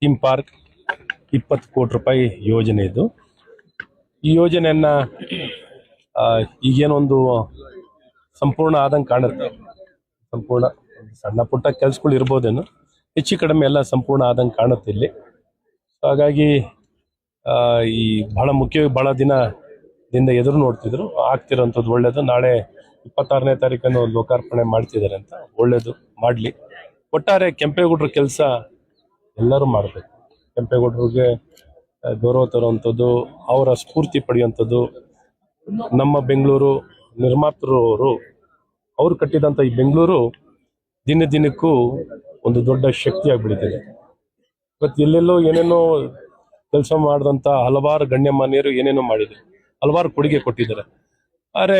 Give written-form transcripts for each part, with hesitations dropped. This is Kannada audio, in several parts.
ಥೀಮ್ ಪಾರ್ಕ್ 20 ಕೋಟಿ ರೂಪಾಯಿ ಯೋಜನೆ ಇದು. ಈ ಯೋಜನೆಯನ್ನ ಈಗೇನೊಂದು ಸಂಪೂರ್ಣ ಆದಂಗೆ ಕಾಣುತ್ತೆ. ಸಂಪೂರ್ಣ ಸಣ್ಣ ಪುಟ್ಟ ಕೆಲಸಗಳು ಇರ್ಬೋದೇನು, ಹೆಚ್ಚು ಕಡಿಮೆ ಎಲ್ಲ ಸಂಪೂರ್ಣ ಆದಂಗೆ ಕಾಣುತ್ತೆ ಇಲ್ಲಿ. ಹಾಗಾಗಿ ಈ ಬಹಳ ಮುಖ್ಯವಾಗಿ ಬಹಳ ದಿನದಿಂದ ಎದುರು ನೋಡ್ತಿದ್ರು, ಆಗ್ತಿರೋಂಥದ್ದು ಒಳ್ಳೇದು. ನಾಳೆ 26ನೇ ತಾರೀಕನ್ನು ಲೋಕಾರ್ಪಣೆ ಮಾಡ್ತಿದ್ದಾರೆ ಅಂತ, ಒಳ್ಳೇದು, ಮಾಡಲಿ. ಒಟ್ಟಾರೆ ಕೆಂಪೇಗೌಡರ ಕೆಲಸ ಎಲ್ಲರೂ ಮಾಡಬೇಕು. ಕೆಂಪೇಗೌಡರಿಗೆ ಗೌರವ ತರುವಂಥದ್ದು, ಅವರ ಸ್ಫೂರ್ತಿ ಪಡೆಯುವಂಥದ್ದು. ನಮ್ಮ ಬೆಂಗಳೂರು ನಿರ್ಮಾತೃರು ಅವರು ಕಟ್ಟಿದಂಥ ಈ ಬೆಂಗಳೂರು ದಿನಕ್ಕೂ ಒಂದು ದೊಡ್ಡ ಶಕ್ತಿಯಾಗಿ ಬೆಳೀತಿದೆ. ಇವತ್ತು ಎಲ್ಲೆಲ್ಲೋ ಏನೇನೋ ಕೆಲಸ ಮಾಡಿದಂಥ ಹಲವಾರು ಗಣ್ಯಮಾನ್ಯರು ಏನೇನೋ ಮಾಡಿದ್ದಾರೆ, ಹಲವಾರು ಕೊಡುಗೆ ಕೊಟ್ಟಿದ್ದಾರೆ. ಆದರೆ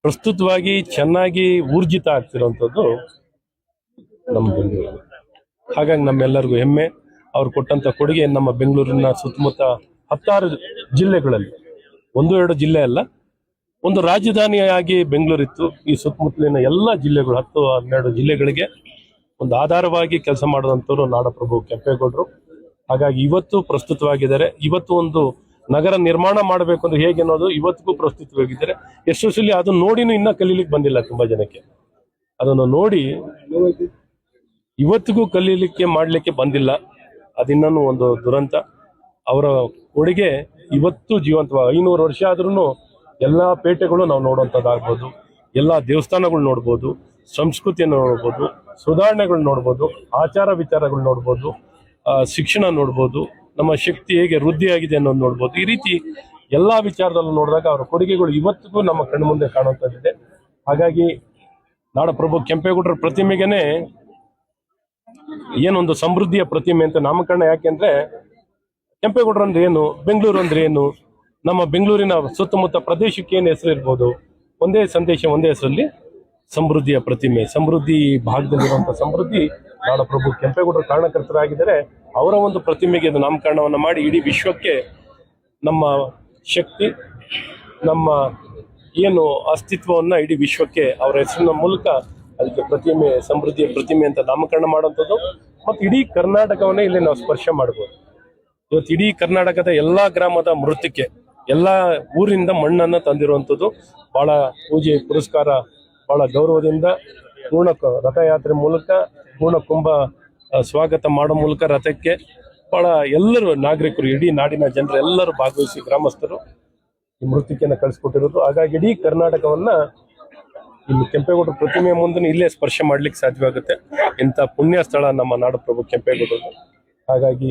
ಪ್ರಸ್ತುತವಾಗಿ ಚೆನ್ನಾಗಿ ಊರ್ಜಿತ ಆಗ್ತಿರೋಂಥದ್ದು ನಮ್ಮ ಬೆಂಗಳೂರು. ಹಾಗಾಗಿ ನಮ್ಮೆಲ್ಲರಿಗೂ ಹೆಮ್ಮೆ. ಅವ್ರು ಕೊಟ್ಟಂತ ಕೊಡುಗೆ ನಮ್ಮ ಬೆಂಗಳೂರಿನ ಸುತ್ತಮುತ್ತ 10 ಜಿಲ್ಲೆಗಳಲ್ಲಿ, 1-2 ಜಿಲ್ಲೆ ಅಲ್ಲ, ಒಂದು ರಾಜಧಾನಿಯಾಗಿ ಬೆಂಗಳೂರಿತ್ತು. ಈ ಸುತ್ತಮುತ್ತಲಿನ ಎಲ್ಲ ಜಿಲ್ಲೆಗಳು 10-12 ಜಿಲ್ಲೆಗಳಿಗೆ ಒಂದು ಆಧಾರವಾಗಿ ಕೆಲಸ ಮಾಡಿದಂಥವ್ರು ನಾಡಪ್ರಭು ಕೆಂಪೇಗೌಡರು. ಹಾಗಾಗಿ ಇವತ್ತು ಪ್ರಸ್ತುತವಾಗಿದ್ದಾರೆ. ಇವತ್ತು ಒಂದು ನಗರ ನಿರ್ಮಾಣ ಮಾಡಬೇಕು ಅಂದ್ರೆ ಹೇಗೆ ಅನ್ನೋದು ಇವತ್ತಿಗೂ ಪ್ರಸ್ತುತವಾಗಿದ್ದಾರೆ. ಎಷ್ಟೊಸಲಿ ಅದನ್ನ ನೋಡಿನೂ ಇನ್ನೂ ಕಲೀಲಿಕ್ಕೆ ಬಂದಿಲ್ಲ ತುಂಬಾ ಜನಕ್ಕೆ. ಅದನ್ನು ನೋಡಿ ಇವತ್ತಿಗೂ ಕಲೀಲಿಕ್ಕೆ ಮಾಡಲಿಕ್ಕೆ ಬಂದಿಲ್ಲ. ಅದಿನ್ನೂ ಒಂದು ದುರಂತ. ಅವರ ಕೊಡುಗೆ ಇವತ್ತು ಜೀವಂತವಾಗಿ 500 ವರ್ಷ ಆದ್ರೂ ಎಲ್ಲ ಪೇಟೆಗಳು ನಾವು ನೋಡುವಂಥದ್ದಾಗ್ಬೋದು, ಎಲ್ಲ ದೇವಸ್ಥಾನಗಳು ನೋಡ್ಬೋದು, ಸಂಸ್ಕೃತಿಯನ್ನು ನೋಡ್ಬೋದು, ಸುಧಾರಣೆಗಳು ನೋಡ್ಬೋದು, ಆಚಾರ ವಿಚಾರಗಳು ನೋಡ್ಬೋದು, ಶಿಕ್ಷಣ ನೋಡ್ಬೋದು, ನಮ್ಮ ಶಕ್ತಿ ಹೇಗೆ ವೃದ್ಧಿಯಾಗಿದೆ ಅನ್ನೋದು ನೋಡ್ಬೋದು. ಈ ರೀತಿ ಎಲ್ಲ ವಿಚಾರದಲ್ಲೂ ನೋಡಿದಾಗ ಅವರ ಕೊಡುಗೆಗಳು ಇವತ್ತಿಗೂ ನಮ್ಮ ಕಣ್ಣು ಮುಂದೆ ಕಾಣುವಂಥದ್ದಿದೆ. ಹಾಗಾಗಿ ನಾಡಪ್ರಭು ಕೆಂಪೇಗೌಡರ ಪ್ರತಿಮೆಗೆನೆ ಏನೊಂದು ಸಮೃದ್ಧಿಯ ಪ್ರತಿಮೆ ಅಂತ ನಾಮಕರಣ. ಯಾಕೆಂದ್ರೆ ಕೆಂಪೇಗೌಡರು ಅಂದ್ರೆ ಏನು, ಬೆಂಗಳೂರು ಅಂದ್ರೆ ಏನು, ನಮ್ಮ ಬೆಂಗಳೂರಿನ ಸುತ್ತಮುತ್ತ ಪ್ರದೇಶಕ್ಕೆ ಏನು ಹೆಸರು ಇರ್ಬೋದು, ಒಂದೇ ಸಂದೇಶ, ಒಂದೇ ಹೆಸರಲ್ಲಿ ಸಮೃದ್ಧಿಯ ಪ್ರತಿಮೆ. ಸಮೃದ್ಧಿ ಭಾಗದಲ್ಲಿರುವಂತಹ ಸಮೃದ್ಧಿ ನಾಡಪ್ರಭು ಕೆಂಪೇಗೌಡರು ಕಾರಣಕರ್ತರಾಗಿದ್ದಾರೆ. ಅವರ ಒಂದು ಪ್ರತಿಮೆಗೆ ಇದು ನಾಮಕರಣವನ್ನು ಮಾಡಿ ಇಡೀ ವಿಶ್ವಕ್ಕೆ ನಮ್ಮ ಶಕ್ತಿ, ನಮ್ಮ ಏನು ಅಸ್ತಿತ್ವವನ್ನ ಇಡೀ ವಿಶ್ವಕ್ಕೆ ಅವರ ಹೆಸರಿನ ಮೂಲಕ ಅದಕ್ಕೆ ಪ್ರತಿಮೆ, ಸಮೃದ್ಧಿಯ ಪ್ರತಿಮೆ ಅಂತ ನಾಮಕರಣ ಮಾಡುವಂಥದ್ದು. ಮತ್ತು ಇಡೀ ಕರ್ನಾಟಕವನ್ನೇ ಇಲ್ಲಿ ನಾವು ಸ್ಪರ್ಶ ಮಾಡ್ಬೋದು. ಇವತ್ತು ಇಡೀ ಕರ್ನಾಟಕದ ಎಲ್ಲಾ ಗ್ರಾಮದ ಮೃತ್ತಿಕೆ, ಎಲ್ಲಾ ಊರಿಂದ ಮಣ್ಣನ್ನ ತಂದಿರುವಂಥದ್ದು. ಬಹಳ ಪೂಜೆ ಪುರಸ್ಕಾರ, ಬಹಳ ಗೌರವದಿಂದ ಪೂರ್ಣ ರಥಯಾತ್ರೆ ಮೂಲಕ, ಪೂರ್ಣ ಕುಂಭ ಸ್ವಾಗತ ಮಾಡೋ ಮೂಲಕ ರಥಕ್ಕೆ ಬಹಳ ಎಲ್ಲರೂ ನಾಗರಿಕರು, ಇಡೀ ನಾಡಿನ ಜನರು ಎಲ್ಲರೂ ಭಾಗವಹಿಸಿ ಗ್ರಾಮಸ್ಥರು ಈ ಮೃತ್ತಿಕೆಯನ್ನು ಕಳಿಸ್ಕೊಟ್ಟಿರೋದು. ಹಾಗಾಗಿ ಇಡೀ ಕರ್ನಾಟಕವನ್ನ ಇಲ್ಲಿ ಕೆಂಪೇಗೌಡರ ಪ್ರತಿಮೆಯ ಮುಂದೆ ಇಲ್ಲೇ ಸ್ಪರ್ಶ ಮಾಡ್ಲಿಕ್ಕೆ ಸಾಧ್ಯವಾಗುತ್ತೆ. ಇಂಥ ಪುಣ್ಯ ಸ್ಥಳ ನಮ್ಮ ನಾಡಪ್ರಭು ಕೆಂಪೇಗೌಡರು. ಹಾಗಾಗಿ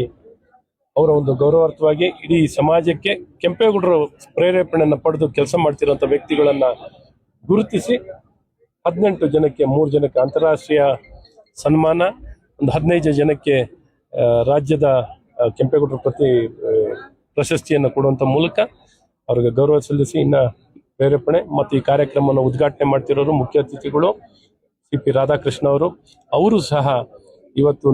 ಅವರ ಒಂದು ಗೌರವಾರ್ಥವಾಗಿ ಇಡೀ ಸಮಾಜಕ್ಕೆ ಕೆಂಪೇಗೌಡರು ಪ್ರೇರೇಪಣೆಯನ್ನು ಪಡೆದು ಕೆಲಸ ಮಾಡ್ತಿರೋಂಥ ವ್ಯಕ್ತಿಗಳನ್ನ ಗುರುತಿಸಿ 18 ಜನಕ್ಕೆ, 3 ಜನಕ್ಕೆ ಅಂತಾರಾಷ್ಟ್ರೀಯ ಸನ್ಮಾನ, ಒಂದು 15 ಜನಕ್ಕೆ ರಾಜ್ಯದ ಕೆಂಪೇಗೌಡರ ಪ್ರಶಸ್ತಿಯನ್ನು ಕೊಡುವಂಥ ಮೂಲಕ ಅವ್ರಿಗೆ ಗೌರವ ಸಲ್ಲಿಸಿ ಇನ್ನ ಪ್ರೇರೇಪಣೆ. ಮತ್ತು ಈ ಕಾರ್ಯಕ್ರಮವನ್ನು ಉದ್ಘಾಟನೆ ಮಾಡ್ತಿರೋರು ಮುಖ್ಯ ಅತಿಥಿಗಳು CP ರಾಧಾಕೃಷ್ಣ ಅವರು ಸಹ ಇವತ್ತು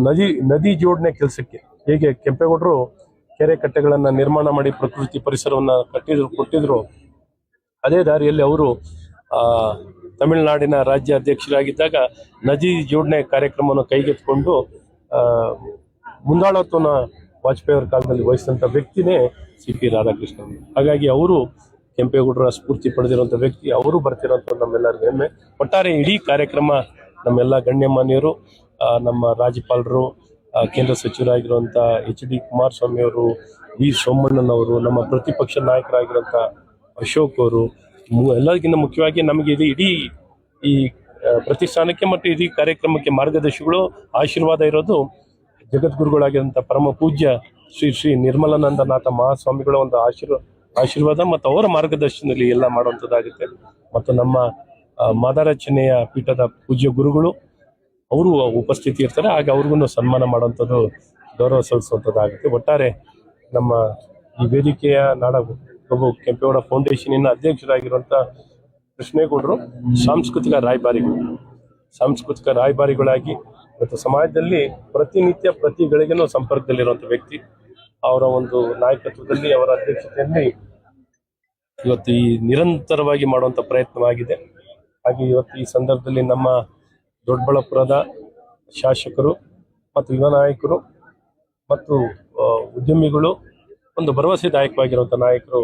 ನದಿ ಜೋಡಣೆ ಕೆಲಸಕ್ಕೆ, ಹೇಗೆ ಕೆಂಪೇಗೌಡರು ಕೆರೆ ಕಟ್ಟೆಗಳನ್ನ ನಿರ್ಮಾಣ ಮಾಡಿ ಪ್ರಕೃತಿ ಪರಿಸರವನ್ನ ಕೊಟ್ಟಿದ್ರು, ಅದೇ ದಾರಿಯಲ್ಲಿ ಅವರು ತಮಿಳುನಾಡಿನ ರಾಜ್ಯ ಅಧ್ಯಕ್ಷರಾಗಿದ್ದಾಗ ನದಿ ಜೋಡಣೆ ಕಾರ್ಯಕ್ರಮವನ್ನು ಕೈಗೆತ್ತಿಕೊಂಡು ಮುಂದಾಳತ್ವನ ವಾಜಪೇಯಿ ಅವರ ಕಾಲದಲ್ಲಿ ವಹಿಸಿದಂಥ ವ್ಯಕ್ತಿನೇ CP ರಾಧಾಕೃಷ್ಣ ಅವರು. ಹಾಗಾಗಿ ಅವರು ಕೆಂಪೇಗೌಡರ ಸ್ಫೂರ್ತಿ ಪಡೆದಿರುವಂಥ ವ್ಯಕ್ತಿ. ಅವರು ಬರ್ತಿರೋಂಥ ನಮ್ಮೆಲ್ಲರಿಗೂ ಹೆಮ್ಮೆ. ಒಟ್ಟಾರೆ ಇಡೀ ಕಾರ್ಯಕ್ರಮ ನಮ್ಮೆಲ್ಲ ಗಣ್ಯಮಾನ್ಯರು, ನಮ್ಮ ರಾಜ್ಯಪಾಲರು, ಕೇಂದ್ರ ಸಚಿವರಾಗಿರುವಂಥ HD ಕುಮಾರಸ್ವಾಮಿ ಅವರು, V ಸೋಮಣ್ಣನವರು, ನಮ್ಮ ಪ್ರತಿಪಕ್ಷ ನಾಯಕರಾಗಿರುವಂಥ ಅಶೋಕ್ ಅವರು, ಎಲ್ಲರಿಗಿಂತ ಮುಖ್ಯವಾಗಿ ನಮಗೆ ಇಡೀ ಈ ಪ್ರತಿಷ್ಠಾನಕ್ಕೆ ಮತ್ತು ಇಡೀ ಕಾರ್ಯಕ್ರಮಕ್ಕೆ ಮಾರ್ಗದರ್ಶಿಗಳು, ಆಶೀರ್ವಾದ ಇರೋದು ಜಗದ್ಗುರುಗಳಾಗಿರುವಂಥ ಪರಮ ಪೂಜ್ಯ ಶ್ರೀ ನಿರ್ಮಲಾನಂದನಾಥ ಮಹಾಸ್ವಾಮಿಗಳ ಒಂದು ಆಶೀರ್ವಾದ ಮತ್ತು ಅವರ ಮಾರ್ಗದರ್ಶನದಲ್ಲಿ ಎಲ್ಲ ಮಾಡುವಂಥದ್ದಾಗುತ್ತೆ. ಮತ್ತು ನಮ್ಮ ಮಾದಾರಚನೆಯ ಪೀಠದ ಪೂಜ್ಯ ಗುರುಗಳು ಅವರು ಉಪಸ್ಥಿತಿ ಇರ್ತಾರೆ. ಆಗ ಅವ್ರಿಗೂ ಸನ್ಮಾನ ಮಾಡುವಂಥದ್ದು, ಗೌರವ ಸಲ್ಲಿಸುವಂಥದ್ದಾಗುತ್ತೆ. ಒಟ್ಟಾರೆ ನಮ್ಮ ಈ ವೇದಿಕೆಯ ನಾಡಪ್ರಭು ಕೆಂಪೇಗೌಡ ಫೌಂಡೇಶನಿನ ಅಧ್ಯಕ್ಷರಾಗಿರುವಂಥ ಕೃಷ್ಣೇಗೌಡರು ಸಾಂಸ್ಕೃತಿಕ ರಾಯಭಾರಿಗಳಾಗಿ ಮತ್ತು ಸಮಾಜದಲ್ಲಿ ಪ್ರತಿನಿತ್ಯ ಪ್ರತಿ ಗಳಿಗೆನೂ ಸಂಪರ್ಕದಲ್ಲಿರುವಂಥ ವ್ಯಕ್ತಿ. ಅವರ ಒಂದು ನಾಯಕತ್ವದಲ್ಲಿ, ಅವರ ಅಧ್ಯಕ್ಷತೆಯಲ್ಲಿ ಇವತ್ತು ಈ ನಿರಂತರವಾಗಿ ಮಾಡುವಂಥ ಪ್ರಯತ್ನವಾಗಿದೆ. ಹಾಗೆ ಇವತ್ತು ಈ ಸಂದರ್ಭದಲ್ಲಿ ನಮ್ಮ ದೊಡ್ಡಬಳ್ಳಾಪುರದ ಶಾಸಕರು ಮತ್ತು ಯುವ ನಾಯಕರು ಮತ್ತು ಉದ್ಯಮಿಗಳು ಒಂದು ಭರವಸೆದಾಯಕವಾಗಿರುವಂಥ ನಾಯಕರು